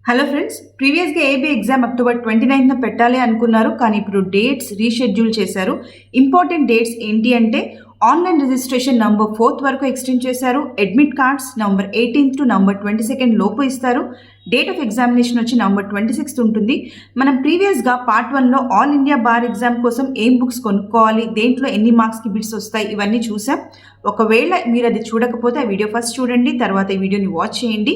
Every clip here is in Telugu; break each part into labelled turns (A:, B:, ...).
A: హలో ఫ్రెండ్స్, ప్రీవియస్గా ఏబీ ఎగ్జామ్ అక్టోబర్ 29న పెట్టాలి అనుకున్నారు, కానీ ఇప్పుడు డేట్స్ రీషెడ్యూల్ చేశారు. ఇంపార్టెంట్ డేట్స్ ఏంటి అంటే ఆన్లైన్ రిజిస్ట్రేషన్ నవంబర్ 4th వరకు ఎక్స్టెండ్ చేశారు. Admit cards November 18th to November 22nd లోపు ఇస్తారు. డేట్ ఆఫ్ ఎగ్జామినేషన్ వచ్చి నవంబర్ 26th ఉంటుంది. మనం ప్రీవియస్గా పార్ట్ 1లో ఆల్ ఇండియా బార్ ఎగ్జామ్ కోసం ఏం బుక్స్ కొనుక్కోవాలి, దేంట్లో ఎన్ని మార్క్స్కి బిట్స్ వస్తాయి, ఇవన్నీ చూసాం. ఒకవేళ మీరు అది చూడకపోతే ఆ వీడియో ఫస్ట్ చూడండి, తర్వాత ఈ వీడియోని వాచ్ చేయండి.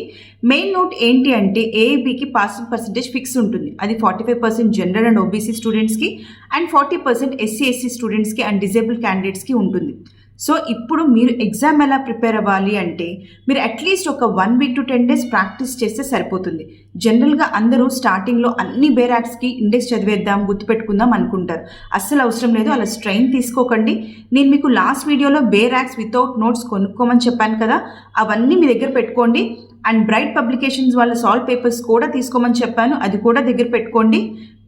A: మెయిన్ నోట్ ఏంటి అంటే ఏఐబికి పాసింగ్ పర్సెంటేజ్ ఫిక్స్ ఉంటుంది. అది 45% జనరల్ అండ్ ఓబీసీ స్టూడెంట్స్కి అండ్ 40% ఎస్సీ స్టూడెంట్స్కి అండ్ డిజేబుల్ క్యాండిడేట్స్కి ఉంటుంది. సో ఇప్పుడు మీరు ఎగ్జామ్ ఎలా ప్రిపేర్ అవ్వాలి అంటే మీరు అట్లీస్ట్ ఒక 1 week to 10 days ప్రాక్టీస్ చేస్తే సరిపోతుంది. జనరల్గా అందరూ స్టార్టింగ్లో అన్ని బేరాక్స్కి ఇండెక్స్ చదివేద్దాం, గుర్తుపెట్టుకుందాం అనుకుంటారు. అస్సలు అవసరం లేదు, అలా స్ట్రెయిన్ తీసుకోకండి. నేను మీకు లాస్ట్ వీడియోలో బేరాక్స్ వితౌట్ నోట్స్ కొనుక్కోమని చెప్పాను కదా, అవన్నీ మీ దగ్గర పెట్టుకోండి. అండ్ బ్రైట్ పబ్లికేషన్స్ వాళ్ళ సాల్వ్ పేపర్స్ కూడా తీసుకోమని చెప్పాను, అది కూడా దగ్గర పెట్టుకోండి.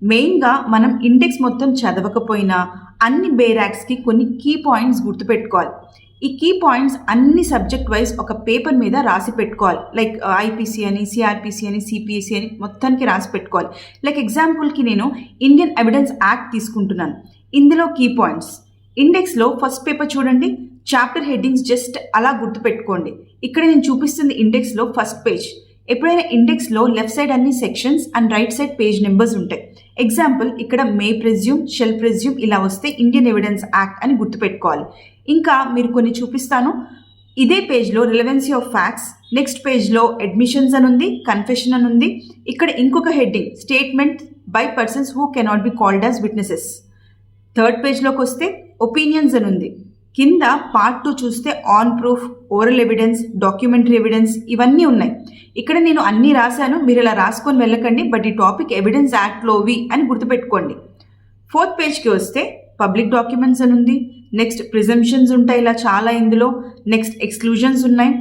A: మెయిన్గా మనం ఇండెక్స్ మొత్తం చదవకపోయినా అన్ని బేరాక్స్కి కొన్ని కీ పాయింట్స్ గుర్తుపెట్టుకోవాలి. ఈ కీ పాయింట్స్ అన్ని సబ్జెక్ట్ వైజ్ ఒక పేపర్ మీద రాసి పెట్టుకోవాలి. లైక్ ఐపీసీ అని, సిఆర్పిసి అని, సిపిఎస్సి అని మొత్తానికి రాసి పెట్టుకోవాలి. లైక్ ఎగ్జాంపుల్కి నేను ఇండియన్ ఎవిడెన్స్ యాక్ట్ తీసుకుంటున్నాను. ఇందులో కీ పాయింట్స్ ఇండెక్స్లో ఫస్ట్ పేపర్ చూడండి, చాప్టర్ హెడ్డింగ్స్ జస్ట్ అలా గుర్తుపెట్టుకోండి. ఇక్కడ నేను చూపిస్తుంది ఇండెక్స్లో ఫస్ట్ పేజ్. ఎప్పుడైనా ఇండెక్స్లో లెఫ్ట్ సైడ్ అన్ని sections and right side page numbers ఉంటాయి. ఎగ్జాంపుల్ ఇక్కడ మే ప్రెజ్యూమ్, షెల్ ప్రెజ్యూమ్ ఇలా వస్తే ఇండియన్ ఎవిడెన్స్ యాక్ట్ అని గుర్తుపెట్టుకోవాలి. ఇంకా మీరు కొన్ని చూపిస్తాను. ఇదే పేజ్లో రిలవెన్సీ ఆఫ్ ఫ్యాక్ట్స్, నెక్స్ట్ పేజ్లో అడ్మిషన్స్ అని ఉంది, కన్ఫెషన్ అని ఉంది. ఇక్కడ ఇంకొక heading statement by persons who cannot be called as witnesses. Third పేజ్లోకి వస్తే ఒపీనియన్స్ అని ఉంది. కింద పార్ట్ 2 చూస్తే on proof, oral evidence, documentary evidence ఇవన్నీ ఉన్నాయి. ఇక్కడ నేను అన్నీ రాశాను, మీరు ఇలా రాసుకొని వెళ్ళకండి, బట్ ఈ టాపిక్ ఎవిడెన్స్ యాక్ట్లోవి అని గుర్తుపెట్టుకోండి. ఫోర్త్ పేజ్కి వస్తే పబ్లిక్ డాక్యుమెంట్స్ అని ఉంది, నెక్స్ట్ ప్రిజంప్షన్స్ ఉంటాయి ఇలా చాలా ఇందులో, నెక్స్ట్ ఎక్స్క్లూజన్స్ ఉన్నాయి.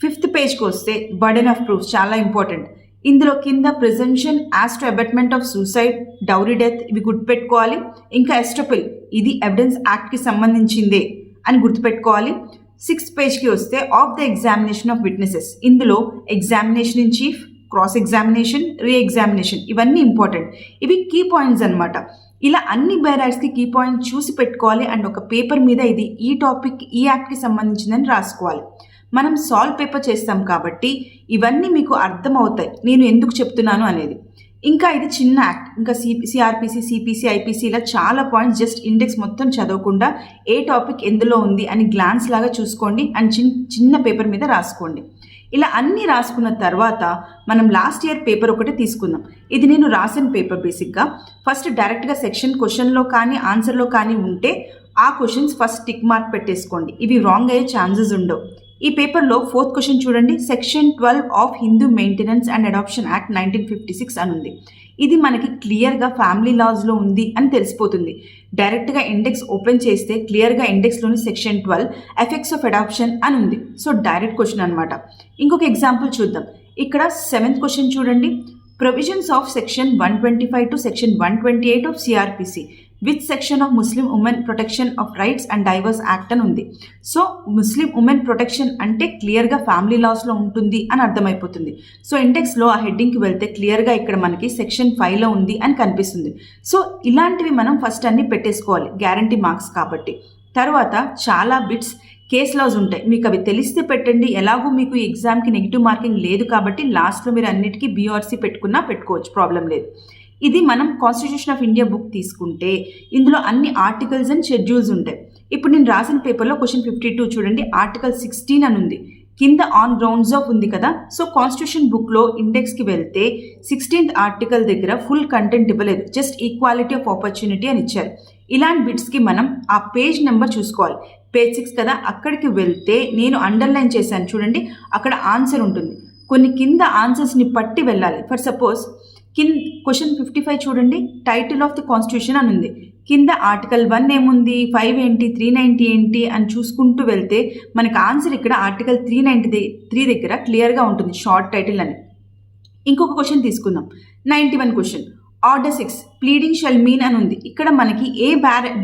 A: ఫిఫ్త్ పేజ్కి వస్తే బర్డెన్ ఆఫ్ ప్రూఫ్ చాలా ఇంపార్టెంట్. ఇందులో కింద presumption as to abetment of suicide, dowry death ఇవి గుర్తుపెట్టుకోవాలి. ఇంకా ఎస్టోపిల్ ఇది ఎవిడెన్స్ యాక్ట్కి సంబంధించిందే అని గుర్తుపెట్టుకోవాలి. సిక్స్త్ పేజ్కి వస్తే of the examination of witnesses. ఇందులో examination in chief, cross examination, re examination ఇవన్నీ ఇంపార్టెంట్. ఇవి కీ పాయింట్స్ అనమాట. ఇలా అన్ని బైరాక్స్కి కీ పాయింట్ చూసి పెట్టుకోవాలి అండ్ ఒక పేపర్ మీద ఇది ఈ టాపిక్ ఈ యాక్ట్కి సంబంధించిందని రాసుకోవాలి. మనం సాల్వ్ పేపర్ చేస్తాం కాబట్టి ఇవన్నీ మీకు అర్థమవుతాయి నేను ఎందుకు చెప్తున్నాను అనేది. ఇంకా ఇది చిన్న యాక్ట్, ఇంకా సిఆర్పిసి, సిపిసి, ఐపీసీ ఇలా చాలా పాయింట్స్. జస్ట్ ఇండెక్స్ మొత్తం చదవకుండా ఏ టాపిక్ ఎందులో ఉంది అని గ్లాన్స్ లాగా చూసుకోండి అండ్ చిన్న పేపర్ మీద రాసుకోండి. ఇలా అన్నీ రాసుకున్న తర్వాత మనం లాస్ట్ ఇయర్ పేపర్ ఒకటి తీసుకుందాం. ఇది నేను రాసిన పేపర్. బేసిక్గా ఫస్ట్ డైరెక్ట్గా సెక్షన్ క్వశ్చన్లో కానీ ఆన్సర్లో కానీ ఉంటే ఆ క్వశ్చన్స్ ఫస్ట్ టిక్ మార్క్ పెట్టేసుకోండి, ఇవి రాంగ్ అయ్యే ఛాన్సెస్ ఉండవు. ఈ పేపర్లో 4th క్వశ్చన్ చూడండి, section 12 of Hindu maintenance and adoption act 1956 అని ఉంది. ఇది మనకి క్లియర్గా ఫ్యామిలీ లాస్లో ఉంది అని తెలిసిపోతుంది. డైరెక్ట్గా ఇండెక్స్ ఓపెన్ చేస్తే క్లియర్గా ఇండెక్స్లోని సెక్షన్ 12 ఎఫెక్ట్స్ ఆఫ్ అడాప్షన్ అని ఉంది. సో డైరెక్ట్ క్వశ్చన్ అనమాట. ఇంకొక ఎగ్జాంపుల్ చూద్దాం. ఇక్కడ 7th క్వశ్చన్ చూడండి, provisions of section 125 to section 128 of CrPC with section of Muslim women protection of rights and diverse act అని ఉంది. సో ముస్లిం ఉమెన్ ప్రొటెక్షన్ అంటే క్లియర్గా ఫ్యామిలీ లాస్లో ఉంటుంది అని అర్థమైపోతుంది. సో ఇండెక్స్లో ఆ హెడ్డింగ్కి వెళ్తే క్లియర్గా ఇక్కడ మనకి సెక్షన్ 5లో ఉంది అని కనిపిస్తుంది. సో ఇలాంటివి మనం ఫస్ట్ అన్ని పెట్టేసుకోవాలి, గ్యారంటీ మార్క్స్ కాబట్టి. తర్వాత చాలా బిట్స్ కేస్ లాస్ ఉంటాయి, మీకు అవి తెలిస్తే పెట్టండి. ఎలాగో మీకు ఈ ఎగ్జామ్కి నెగిటివ్ మార్కింగ్ లేదు కాబట్టి లాస్ట్లో మీరు అన్నిటికీ బీఆర్సీ పెట్టుకున్నా పెట్టుకోవచ్చు, ప్రాబ్లం లేదు. ఇది మనం కాన్స్టిట్యూషన్ ఆఫ్ ఇండియా బుక్ తీసుకుంటే ఇందులో అన్ని ఆర్టికల్స్ అండ్ షెడ్యూల్స్ ఉంటాయి. ఇప్పుడు నేను రాసిన పేపర్లో క్వశ్చన్ 52 చూడండి, ఆర్టికల్ 16 అని ఉంది. కింద ఆన్ గ్రౌండ్స్ ఆఫ్ ఉంది కదా. సో కాన్స్టిట్యూషన్ బుక్లో ఇండెక్స్కి వెళ్తే 16th ఆర్టికల్ దగ్గర ఫుల్ కంటెంట్ ఇవ్వలేదు, జస్ట్ ఈక్వాలిటీ ఆఫ్ ఆపర్చునిటీ అని ఇచ్చారు. ఇలాంటి బిట్స్కి మనం ఆ పేజ్ నెంబర్ చూసుకోవాలి. పేజ్ 6 కదా, అక్కడికి వెళ్తే నేను అండర్లైన్ చేశాను చూడండి, అక్కడ ఆన్సర్ ఉంటుంది. కొన్ని కింద ఆన్సర్స్ని పట్టి వెళ్ళాలి. ఫర్ సపోజ్ క్వశ్చన్ 55 చూడండి, టైటిల్ ఆఫ్ ది కాన్స్టిట్యూషన్ అని ఉంది. కింద ఆర్టికల్ 1 ఏముంది, 5 ఏంటి, 390 ఏంటి అని చూసుకుంటూ వెళ్తే మనకి ఆన్సర్ ఇక్కడ ఆర్టికల్ 393 దగ్గర క్లియర్గా ఉంటుంది, షార్ట్ టైటిల్ అని. ఇంకొక క్వశ్చన్ తీసుకుందాం, 91 question, order 6 pleading shall mean అని ఉంది. ఇక్కడ మనకి ఏ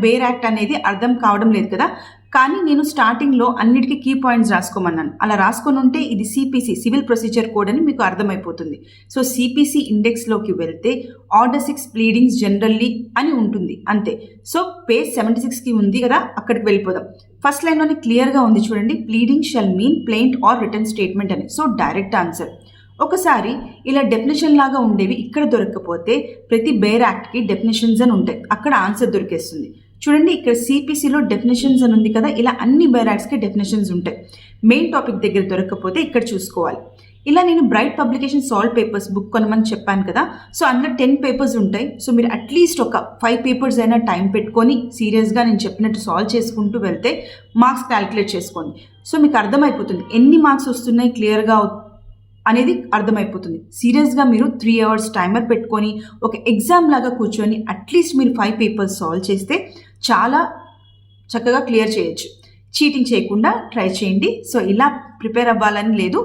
A: బేర్ యాక్ట్ అనేది అర్థం కావడం లేదు కదా. కానీ నేను స్టార్టింగ్లో అన్నిటికీ కీ పాయింట్స్ రాసుకోమన్నాను. అలా రాసుకొని ఉంటే ఇది సిపిసి సివిల్ ప్రొసీజర్ కోడ్ అని మీకు అర్థమైపోతుంది. సో సిపిసి ఇండెక్స్లోకి వెళ్తే ఆర్డర్ 6 ప్లీడింగ్స్ జనరల్లీ అని ఉంటుంది అంతే. సో పేజ్ 76కి ఉంది కదా, అక్కడికి వెళ్ళిపోదాం. ఫస్ట్ లైన్లోనే క్లియర్గా ఉంది చూడండి, pleading shall mean plaint or written statement అని. So direct answer. ఒకసారి ఇలా డెఫినేషన్ లాగా ఉండేవి ఇక్కడ దొరకకపోతే ప్రతి బేర్ యాక్ట్కి డెఫినేషన్స్ అని ఉంటాయి, అక్కడ ఆన్సర్ దొరికేస్తుంది. చూడండి ఇక్కడ సిపిసిలో డెఫినేషన్స్ అని ఉంది కదా, ఇలా అన్ని బేర్ యాక్ట్స్కి డెఫినేషన్స్ ఉంటాయి. మెయిన్ టాపిక్ దగ్గర దొరకకపోతే ఇక్కడ చూసుకోవాలి. ఇలా నేను bright publication solve papers book కొనమని చెప్పాను కదా, సో అందులో 10 పేపర్స్ ఉంటాయి. సో మీరు అట్లీస్ట్ ఒక 5 పేపర్స్ అయినా టైం పెట్టుకొని సీరియస్గా నేను చెప్పినట్టు సాల్వ్ చేసుకుంటూ వెళ్తే మార్క్స్ క్యాలిక్యులేట్ చేసుకోండి. సో మీకు అర్థమైపోతుంది ఎన్ని మార్క్స్ వస్తున్నాయి క్లియర్గా అనేది అర్థమైపోతుంది. సీరియస్గా మీరు 3 అవర్స్ టైమర్ పెట్టుకొని ఒక ఎగ్జామ్ లాగా కూర్చొని అట్లీస్ట్ మీరు 5 పేపర్స్ సాల్వ్ చేస్తే చాలా చక్కగా క్లియర్ చేయొచ్చు. చీటింగ్ చేయకుండా ట్రై చేయండి. సో ఇలా ప్రిపేర్ అవ్వాలని లేదు,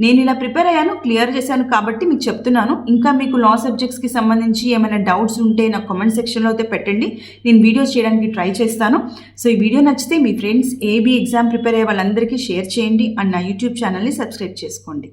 A: నేను ఇలా ప్రిపేర్ అయ్యాను, క్లియర్ చేశాను కాబట్టి మీకు చెప్తున్నాను. ఇంకా మీకు లా సబ్జెక్ట్స్కి సంబంధించి ఏమైనా డౌట్స్ ఉంటే నాకు కామెంట్ సెక్షన్లో అయితే పెట్టండి, నేను వీడియోస్ చేయడానికి ట్రై చేస్తాను. సో ఈ వీడియో నచ్చితే మీ ఫ్రెండ్స్ ఏబీ ఎగ్జామ్ ప్రిపేర్ అయ్యే వాళ్ళందరికీ షేర్ చేయండి అండ్ నా యూట్యూబ్ ఛానల్ని సబ్స్క్రైబ్ చేసుకోండి.